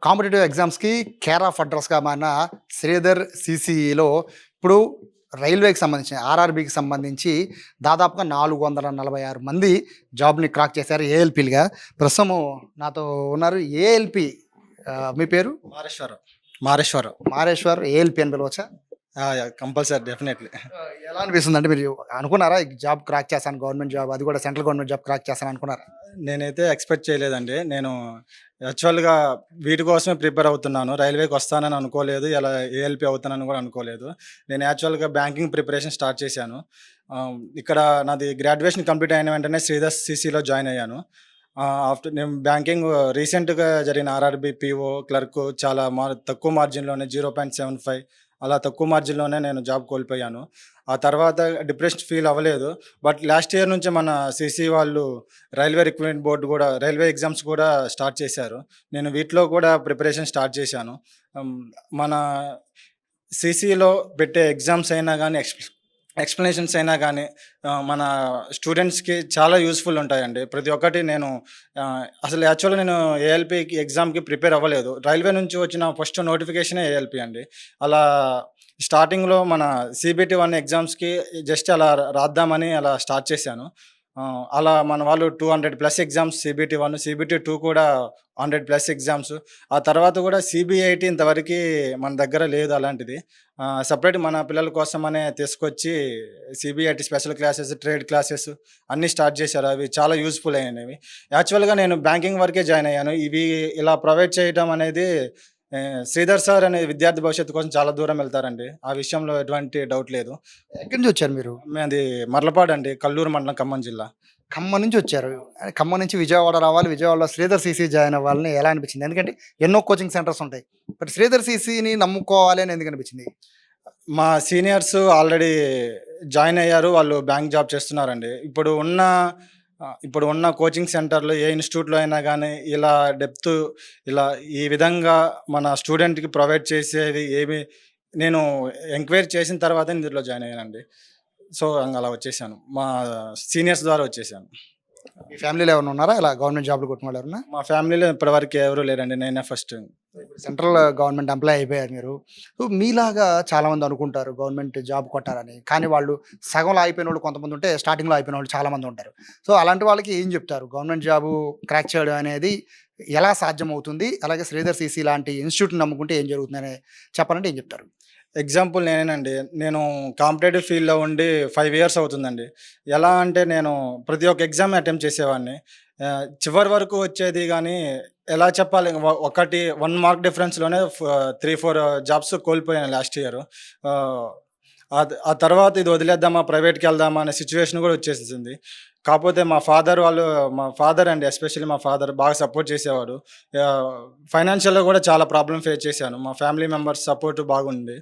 Competitive ఎగ్జామ్స్‌కి care of అడ్రస్‌గా మారిన శ్రీధర్ సీసీఈలో ఇప్పుడు రైల్వేకి సంబంధించి ఆర్ఆర్‌బీకి సంబంధించి దాదాపుగా 446 మంది జాబ్‌ని క్రాక్ చేశారు ఏఎల్‌పీలుగా. ప్రస్తుతము నాతో ఉన్నారు ఏఎల్‌పీ మీ పేరు? మారేశ్వరం. మారేశ్వరం. మారేశ్వర్ ఏఎల్‌పీ అని పిలవచ్చా? యాహ్! Compulsory definitely. ఎలా అనిపిస్తుందంటే మీరు అనుకున్నారా ఈ జాబ్ క్రాక్ చేస్తాను గవర్నమెంట్ జాబ్ అది కూడా సెంట్రల్ గవర్నమెంట్ జాబ్ క్రాక్ చేస్తాను అనుకున్నారా? నేనైతే ఎక్స్‌పెక్ట్ చేయలేదండి. నేను యాక్చువల్‌గా వీటి కోసమే ప్రిపేర్ అవుతున్నాను. రైల్వేకి వస్తానని అనుకోలేదు. ఇలా ఏఎల్‌పీ అవుతానని కూడా అనుకోలేదు. నేను యాక్చువల్‌గా బ్యాంకింగ్ ప్రిపరేషన్ స్టార్ట్ చేశాను. ఇక్కడ నాది గ్రాడ్యుయేషన్ కంప్లీట్ అయిన వెంటనే శ్రీధర్ సీసీలో జాయిన్ అయ్యాను. ఆఫ్టర్ నేను బ్యాంకింగ్ రీసెంట్‌గా జరిగిన ఆర్ఆర్‌బీ పీఓ, క్లర్క్ చాలా తక్కువ మార్జిన్‌లోనే 0.75 అలా తక్కువ మార్జిన్‌లోనే నేను జాబ్ కోల్పోయాను. ఆ తర్వాత డిప్రెషన్ ఫీల్ అవ్వలేదు. బట్ లాస్ట్ ఇయర్ నుంచే మన సీసీ వాళ్ళు రైల్వే రిక్రూట్మెంట్ బోర్డ్ కూడా రైల్వే ఎగ్జామ్స్ కూడా స్టార్ట్ చేశారు. నేను వీటిలో కూడా ప్రిపరేషన్ స్టార్ట్ చేశాను. హ్మ్. మన సీసీలో పెట్టే ఎగ్జామ్స్ అయినా గానీ, ఎక్స్‌ప్లనేషన్స్ అయినా గానీ మన స్టూడెంట్స్‌కి చాలా యూజ్‌ఫుల్ ఉంటాయండి. ప్రతి ఒక్కటి నేను అసలు యాక్చువల్‌గా నేను ఏఎల్‌పీకి ఎగ్జామ్‌కి ప్రిపేర్ అవ్వలేదు. రైల్వే నుంచి వచ్చిన ఫస్ట్ నోటిఫికేషనే ఏఎల్‌పీ అండి. అలా స్టార్టింగ్‌లో మన సీబీటీ 1 ఎగ్జామ్స్‌కి జస్ట్ అలా రాద్దామని అలా స్టార్ట్ చేశాను. అలా మన వాళ్ళు 200+ ఎగ్జామ్స్ సీబీటీ 1, సీబీటీ 2 కూడా 100+ ఎగ్జామ్స్. ఆ తర్వాత కూడా సీబీఐటీ ఇంతవరకి మన దగ్గర లేదు అలాంటిది. సెపరేట్ మన పిల్లల కోసమనే తీసుకొచ్చి CBIT special classes, trade classes అన్నీ స్టార్ట్ చేశారు. అవి చాలా యూజ్‌ఫుల్ అయినవి. యాక్చువల్‌గా నేను బ్యాంకింగ్ వరకే జాయిన్ అయ్యాను. ఇవి ఇలా ప్రొవైడ్ చేయడం అనేది శ్రీధర్ సార్ అనే విద్యార్థి భవిష్యత్తు కోసం చాలా దూరం వెళ్తారండి. ఆ విషయంలో ఎటువంటి డౌట్ లేదు. ఎక్కడి నుంచి వచ్చారు మీరు? మాది మర్లపాడండి. కల్లూరు మండలం, ఖమ్మం జిల్లా. ఖమ్మం నుంచి వచ్చారు. ఖమ్మం నుంచి విజయవాడ రావాలి. విజయవాడలో శ్రీధర్ సీసీ జాయిన్ అవ్వాలని ఎలా అనిపించింది? ఎందుకంటే ఎన్నో కోచింగ్ సెంటర్స్ ఉంటాయి. బట్ శ్రీధర్ సీసీని నమ్ముకోవాలి అని ఎందుకు అనిపించింది? మా సీనియర్స్ ఆల్రెడీ జాయిన్ అయ్యారు. వాళ్ళు బ్యాంక్ జాబ్ చేస్తున్నారండి. ఇప్పుడు ఉన్న కోచింగ్ సెంటర్‌లో ఏ ఇన్‌స్టిట్యూట్‌లో అయినా గానీ ఇలా డెప్త్ ఇలా ఈ విధంగా మన స్టూడెంట్‌కి ప్రొవైడ్ చేసేది ఏమి నేను ఎంక్వైరీ చేసిన తర్వాతే ఇందులో జాయిన్ అయ్యానండి. సో, అలా వచ్చేసాను. మా సీనియర్స్ ద్వారా వచ్చేసాను. మీ ఫ్యామిలీలో ఎవరైనా ఉన్నారా? ఇలా గవర్నమెంట్ జాబ్‌లు కొట్టిన వాళ్ళు ఎవరన్నా? మా ఫ్యామిలీలో ఇప్పటివరకు ఎవరు లేరండి. నేనే ఫస్ట్. ఇప్పుడు సెంట్రల్ గవర్నమెంట్ ఎంప్లాయీ అయిపోయారు మీరు. సో, మీలాగా చాలామంది అనుకుంటారు గవర్నమెంట్ జాబ్ కొట్టాలని. కానీ వాళ్ళు సగంలో అయిపోయినోళ్ళు కొంతమంది ఉంటే, స్టార్టింగ్‌లో అయిపోయినోళ్ళు చాలామంది ఉంటారు. సో, అలాంటి వాళ్ళకి ఏం చెప్తారు? గవర్నమెంట్ జాబు క్రాక్ చేయడం అనేది ఎలా సాధ్యమవుతుంది? అలాగే శ్రీధర్ సీసీ లాంటి ఇన్‌స్టిట్యూట్‌ని నమ్ముకుంటే ఏం జరుగుతుందని చెప్పాలంటే ఏం చెప్తారు? ఎగ్జాంపుల్ నేనేనండి. నేను కాంపిటేటివ్ ఫీల్డ్‌లో ఉండి 5 ఇయర్స్ అవుతుందండి. ఎలా అంటే నేను ప్రతి ఒక్క ఎగ్జామ్ అటెంప్ట్ చేసేవాడిని. చివరి వరకు వచ్చేది గానీ, ఎలా చెప్పాలి ఒకటి 1 మార్క్ డిఫరెన్స్‌లోనే 3, 4 జాబ్స్ కోల్పోయాను లాస్ట్ ఇయర్. ఆహ్, ఆ తర్వాత ఇది వదిలేద్దామా, ప్రైవేట్‌కెళ్దామా అనే సిట్యుయేషన్ గూడా వచ్చేసేసింది. కాపోతే మా ఫాదర్ అండి, ఎస్పెషల్లీ మా ఫాదర్ బాగా సపోర్ట్ చేసేవారు. ఆహ్, ఫైనాన్షియల్‌గా గూడా చాలా ప్రాబ్లమ్ ఫేస్ చేశాను. మా ఫ్యామిలీ మెంబర్స్ సపోర్ట్ బాగుంది.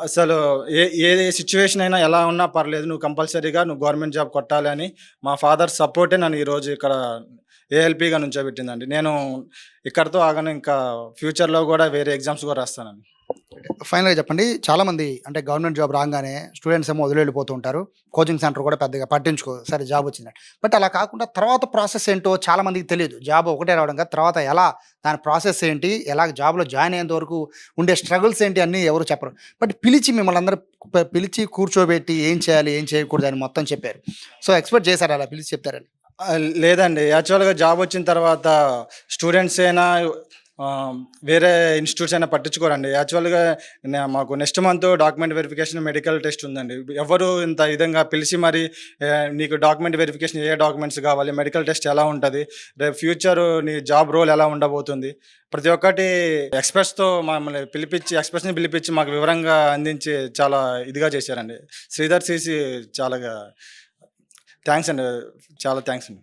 అసలు ఏ సిట్యుయేషన్ అయినా ఎలా ఉన్నా పర్లేదు. నువ్వు గవర్నమెంట్ జాబ్ కొట్టాలి అని మా ఫాదర్ సపోర్టే నన్ను ఈరోజు ఇక్కడ ఏఎల్‌పీగా నుంచోబెట్టిందండి. నేను ఇక్కడితో ఆగను. ఇంకా ఫ్యూచర్‌లో గూడా వేరే ఎగ్జామ్స్ గూడా రాస్తానండి. ఫైనల్‌గా చెప్పండి. చాలామంది అంటే గవర్నమెంట్ జాబ్ రాంగానే స్టూడెంట్స్ ఏమో వదిలి వెళ్ళిపోతూ ఉంటారు. కోచింగ్ సెంటర్ కూడా పెద్దగా పట్టించుకోదు. సరే జాబ్ వచ్చిందని. బట్ అలా కాకుండా తర్వాత ప్రాసెస్ ఏంటో చాలామందికి తెలీదు. జాబ్ ఒకటే రావడం కాదు. తర్వాత ఎలా దాని ప్రాసెస్ ఏంటి? ఎలాగ జాబ్‌లో జాయిన్ అయ్యేంత వరకు ఉండే స్ట్రగుల్స్ ఏంటి అన్నీ ఎవరు చెప్పరు. బట్ పిలిచి మిమ్మల్ని అందరూ పిలిచి కూర్చోబెట్టి ఏం చేయాలి? ఏం చేయకూడదు అని మొత్తం చెప్పారు. సో, ఎక్స్‌పెక్ట్ చేసారా అలా పిలిచి చెప్తారని? లేదండి. యాక్చువల్‌గా జాబొచ్చిన తర్వాత స్టూడెంట్స్ అయినా వేరే ఇన్‌స్టిట్యూట్స్ అయినా పట్టించుకోరండి. యాక్చువల్‌గా మాకు next month document verification, medical test ఉందండి. ఎవరు ఇంత విధంగా పిలిచి మరి నీకు డాక్యుమెంట్ వెరిఫికేషన్ ఏ డాక్యుమెంట్స్ కావాలి, మెడికల్ టెస్ట్ ఎలా ఉంటది, రేపు ఫ్యూచరు నీ జాబ్ రోల్ ఎలా ఉండబోతుంది, ప్రతి ఒక్కటి ఎక్స్‌పర్ట్స్‌ని పిలిపించి మాకు వివరంగా అందించి చాలా ఇదిగా చేశారండి. శ్రీధర్ సీసీ చాలా థాంక్స్ అండి. చాలా థాంక్స్ అండి.